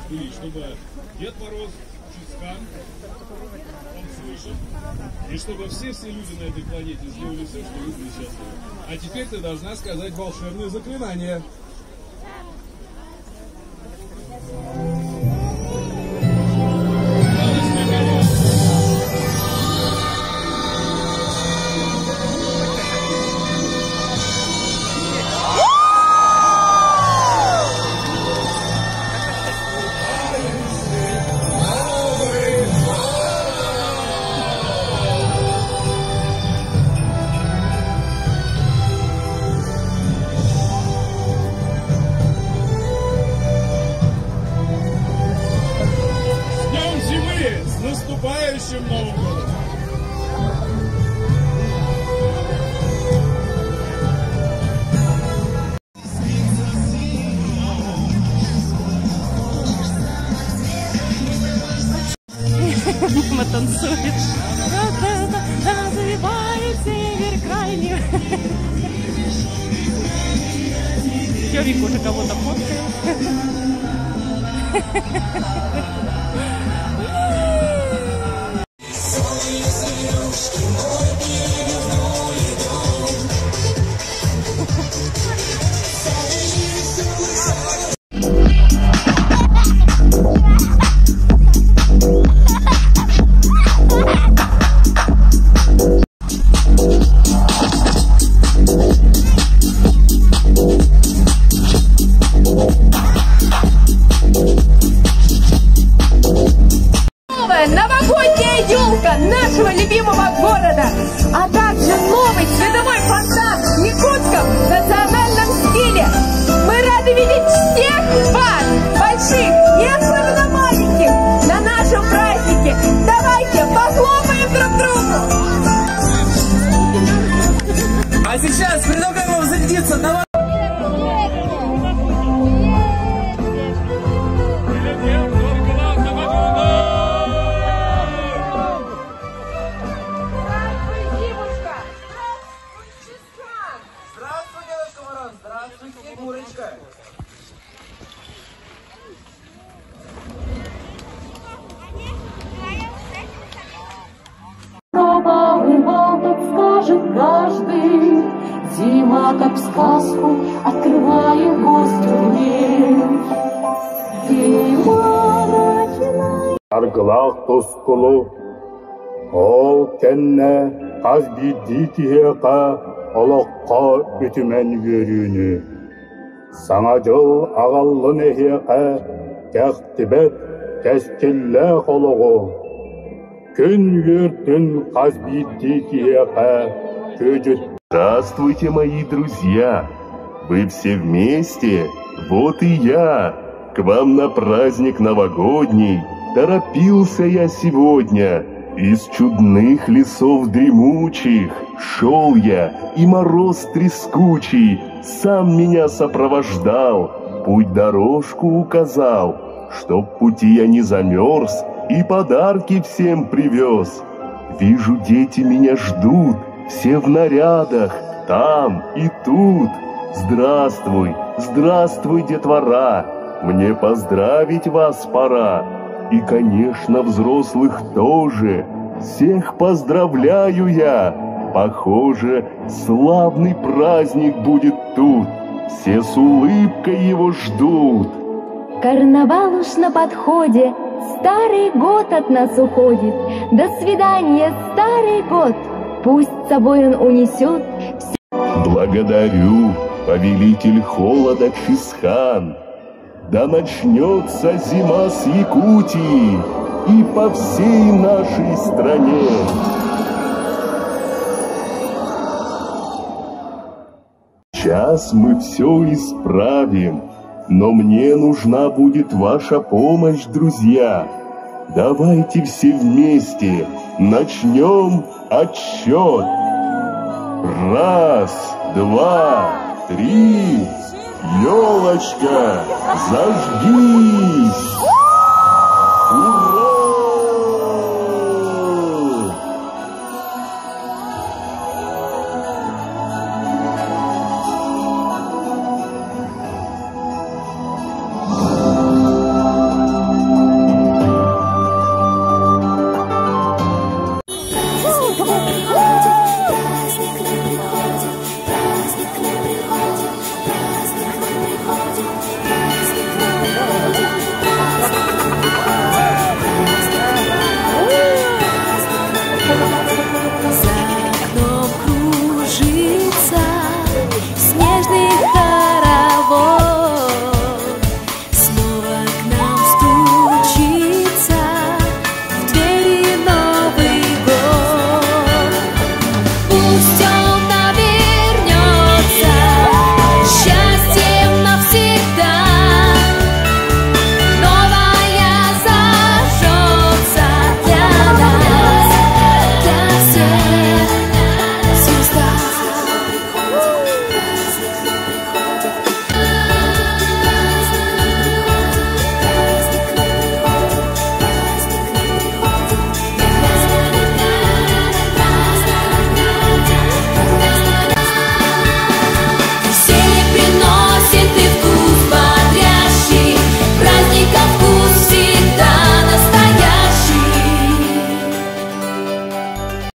были, чтобы Дед Мороз, Чискан, он слышит, и чтобы все люди на этой планете сделали все, что вы были счастливы. А теперь ты должна сказать волшебное заклинание. Наступающим Новым годом! Мама танцует. Развивает север крайний. Ёвик уже кого-то фоткает. Новогодняя елка нашего любимого города, а также новый световой фонтан в якутском национальном стиле. Мы рады видеть всех вас, больших и особенно маленьких, на нашем празднике. Давайте похлопаем друг другу. А сейчас предлагаю вам зарядиться. Давай. Здравствуйте, Мурочка. Бывал, так скажет каждый, зима, как в сказку, открывает гостю дверь. Зима начинает. Арглах тоскулу, ол кенне, каз бидди тихека, олоққа үтімен өріні. Саңа жыл ағаллын эхеқа, тәқтібет, кәскеллә қолығы. Күн өртін қаз бидди тихека, көжіт. Здравствуйте, мои друзья! Вы все вместе? Вот и я! К вам на праздник новогодний торопился я сегодня. Из чудных лесов дремучих шел я, и мороз трескучий сам меня сопровождал, путь-дорожку указал, чтоб в пути я не замерз и подарки всем привез. Вижу, дети меня ждут, все в нарядах, там и тут. Здравствуй, здравствуй, детвора, мне поздравить вас пора. И, конечно, взрослых тоже. Всех поздравляю я. Похоже, славный праздник будет тут. Все с улыбкой его ждут. Карнавал уж на подходе, старый год от нас уходит. До свидания, старый год, пусть с собой он унесет. Благодарю, повелитель холода Чисхан. Да начнется зима с Якутии и по всей нашей стране. Сейчас мы все исправим, но мне нужна будет ваша помощь, друзья. Давайте все вместе начнем отсчет. 1, 2, 3. Елочка, зажги!